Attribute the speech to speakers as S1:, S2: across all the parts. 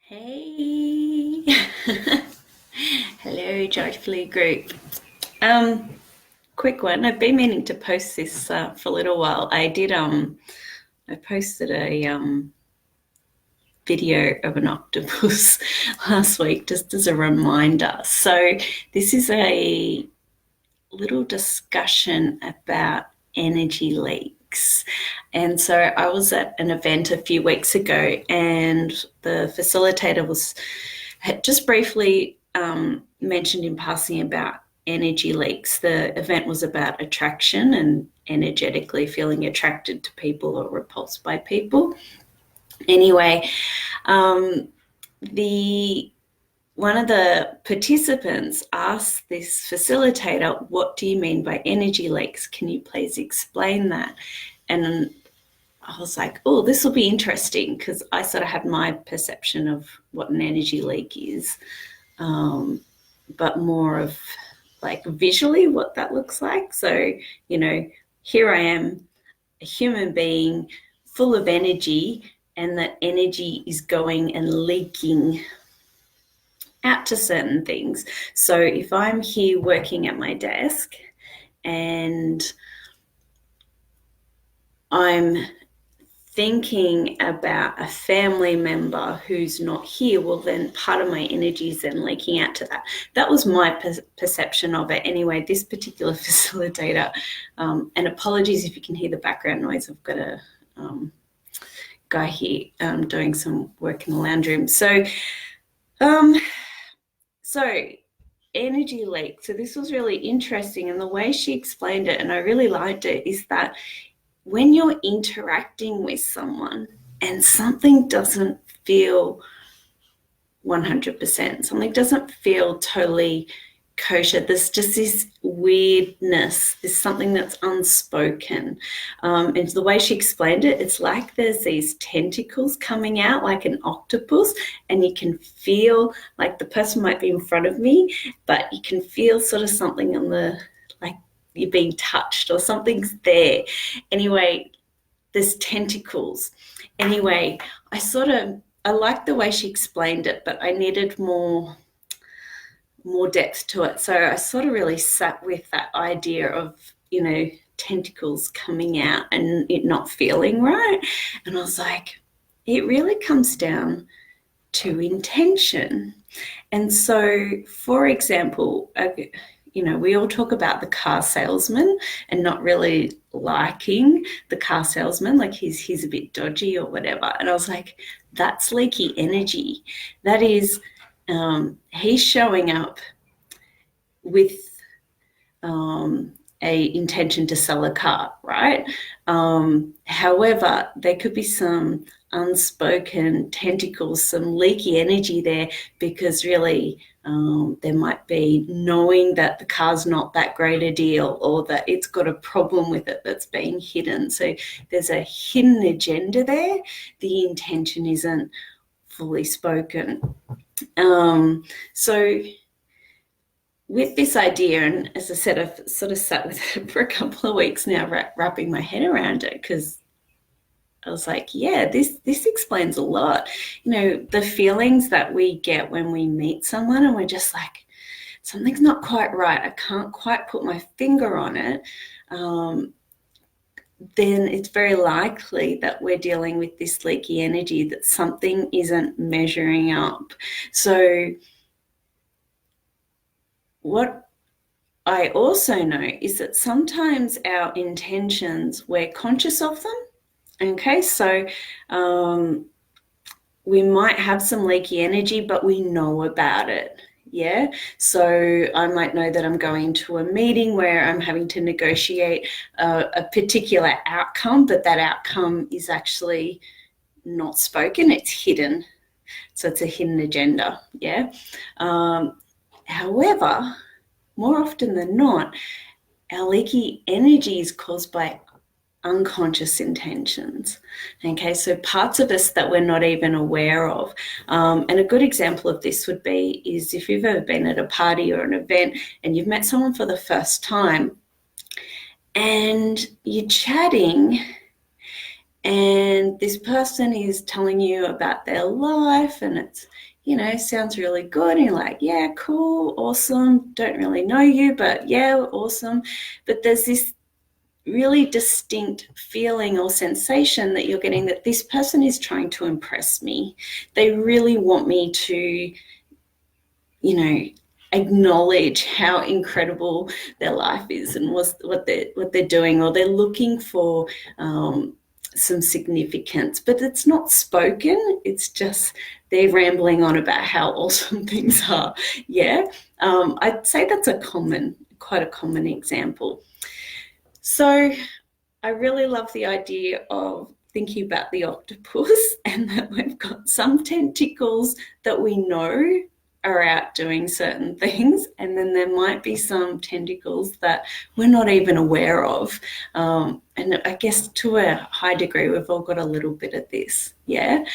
S1: Hey, hello, Joyflu group. Quick one. I've been meaning to post this for a little while. I posted a video of an octopus last week just as a reminder. So this is a little discussion about energy leaks. And so I was at an event a few weeks ago, and the facilitator had just briefly mentioned in passing about energy leaks. The event was about attraction and energetically feeling attracted to people or repulsed by people. Anyway, one of the participants asked this facilitator, "What do you mean by energy leaks? Can you please explain that?" And I was like, oh, this will be interesting, because I sort of had my perception of what an energy leak is, but more of like visually what that looks like. So, here I am, a human being full of energy, and that energy is going and leaking out to certain things. So if I'm here working at my desk and I'm thinking about a family member who's not here, well, then part of my energy is then leaking out to that. That was my perception of it. Anyway, this particular facilitator, and apologies if you can hear the background noise, I've got a guy here doing some work in the lounge room. So energy leak. So this was really interesting, and the way she explained it, and I really liked it, is that when you're interacting with someone and something doesn't feel 100%, something doesn't feel totally kosher, there's just this weirdness, there's something that's unspoken. And the way she explained it, it's like there's these tentacles coming out like an octopus, and you can feel like the person might be in front of me, but you can feel sort of something on the, like you're being touched or something's there. Anyway, there's tentacles. Anyway, I liked the way she explained it, but I needed more depth to it. So I sort of really sat with that idea of, tentacles coming out and it not feeling right. And I was like, it really comes down to intention. And so, for example, we all talk about the car salesman and not really liking the car salesman, like he's a bit dodgy or whatever. And I was like, that's leaky energy. That is, he's showing up with a intention to sell a car, right? However, there could be some unspoken tentacles, some leaky energy there, because really there might be knowing that the car's not that great a deal, or that it's got a problem with it that's being hidden. So there's a hidden agenda there. The intention isn't fully spoken. So with this idea, and as I said, I've sort of sat with it for a couple of weeks now, wrapping my head around it, because I was like, yeah, this explains a lot. The feelings that we get when we meet someone and we're just like, something's not quite right, I can't quite put my finger on it, then it's very likely that we're dealing with this leaky energy, that something isn't measuring up. So what I also know is that sometimes our intentions, we're conscious of them. Okay, so we might have some leaky energy, but we know about it. Yeah, so I might know that I'm going to a meeting where I'm having to negotiate a particular outcome, but that outcome is actually not spoken, it's hidden. So it's a hidden agenda, yeah. However, more often than not, our leaky energy is caused by unconscious intentions. Okay, so parts of us that we're not even aware of. And a good example of this would be is if you've ever been at a party or an event and you've met someone for the first time and you're chatting and this person is telling you about their life, and it's, sounds really good, and you're like, yeah, cool, awesome, don't really know you, but yeah, awesome. But there's this really distinct feeling or sensation that you're getting, that this person is trying to impress me. They really want me to, acknowledge how incredible their life is and what they're doing, or they're looking for some significance, but it's not spoken. It's just they're rambling on about how awesome things are. Yeah, I'd say that's quite a common example. So I really love the idea of thinking about the octopus, and that we've got some tentacles that we know are out doing certain things, and then there might be some tentacles that we're not even aware of. And I guess to a high degree, we've all got a little bit of this, yeah?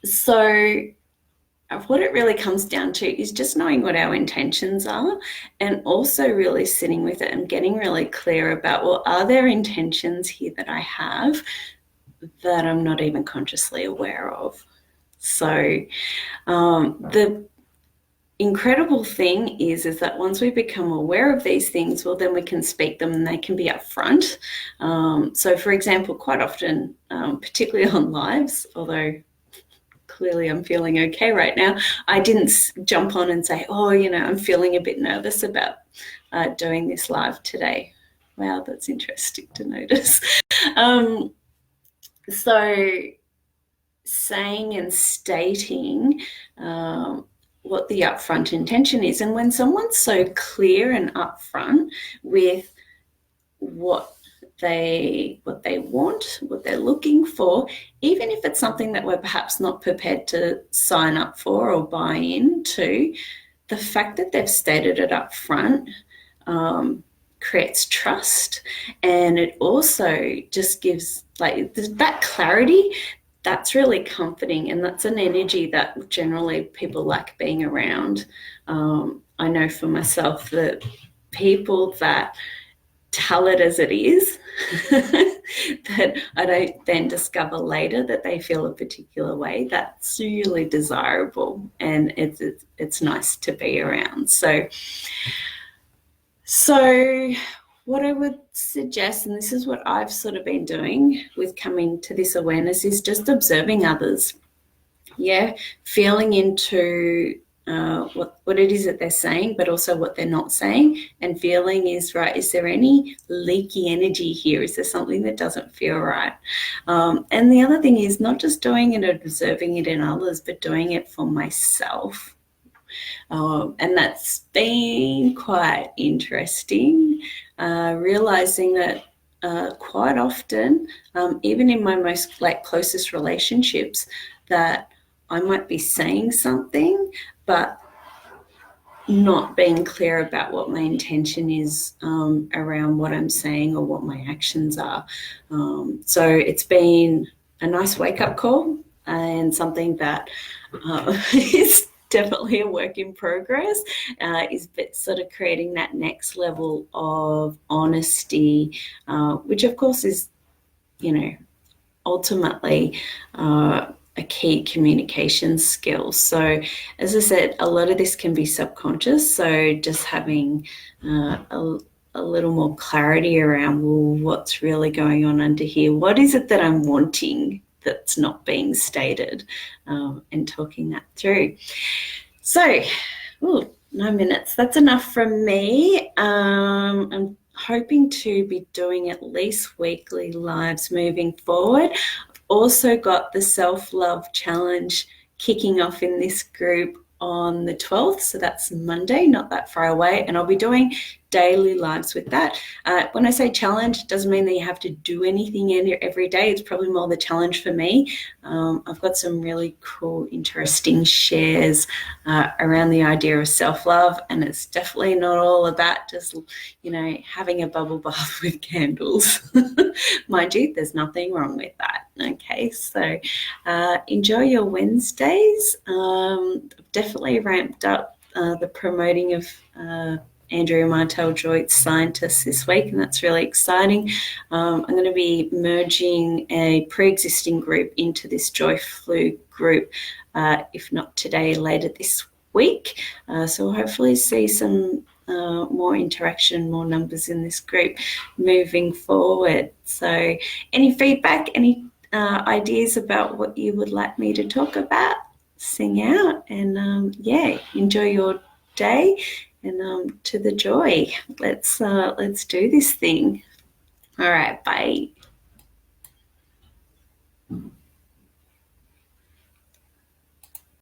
S1: So what it really comes down to is just knowing what our intentions are, and also really sitting with it and getting really clear about, well, are there intentions here that I have that I'm not even consciously aware of? So the incredible thing is that once we become aware of these things, well, then we can speak them and they can be upfront. So for example, quite often, particularly on lives, although clearly I'm feeling okay right now, I didn't jump on and say, oh, I'm feeling a bit nervous about doing this live today. Wow, that's interesting to notice. So saying and stating what the upfront intention is, and when someone's so clear and upfront with what they want, what they're looking for, even if it's something that we're perhaps not prepared to sign up for or buy into, the fact that they've stated it up front creates trust, and it also just gives that clarity. That's really comforting, and that's an energy that generally people like being around. I know for myself that people that tell it as it is, that I don't then discover later that they feel a particular way, that's really desirable, and it's nice to be around. So what I would suggest, and this is what I've sort of been doing with coming to this awareness, is just observing others. Yeah, feeling into what it is that they're saying, but also what they're not saying, and feeling is there any leaky energy here? Is there something that doesn't feel right? And the other thing is not just doing it and observing it in others, but doing it for myself. And that's been quite interesting, realizing that quite often, even in my most closest relationships, that I might be saying something, but not being clear about what my intention is around what I'm saying or what my actions are. So it's been a nice wake-up call, and something that is definitely a work in progress, is sort of creating that next level of honesty, which of course is, ultimately a key communication skill. So as I said, a lot of this can be subconscious, so just having a little more clarity around, well, what's really going on under here? What is it that I'm wanting that's not being stated, and talking that through. So, 9 minutes, that's enough from me. I'm hoping to be doing at least weekly lives moving forward. I've also got the self-love challenge kicking off in this group on the 12th, so that's Monday, not that far away, and I'll be doing daily lives with that. When I say challenge, it doesn't mean that you have to do anything every day. It's probably more the challenge for me. I've got some really cool, interesting shares around the idea of self-love, and it's definitely not all about just, having a bubble bath with candles. Mind you, there's nothing wrong with that. Okay, so enjoy your Wednesdays. I've definitely ramped up the promoting of Andrea Martell Joint scientists this week, and that's really exciting. I'm going to be merging a pre-existing group into this Joyflu group, if not today, later this week. So we'll hopefully see some more interaction, more numbers in this group moving forward. So any feedback, any ideas about what you would like me to talk about, sing out, and yeah, enjoy your day, and to the joy. Let's do this thing. All right, bye.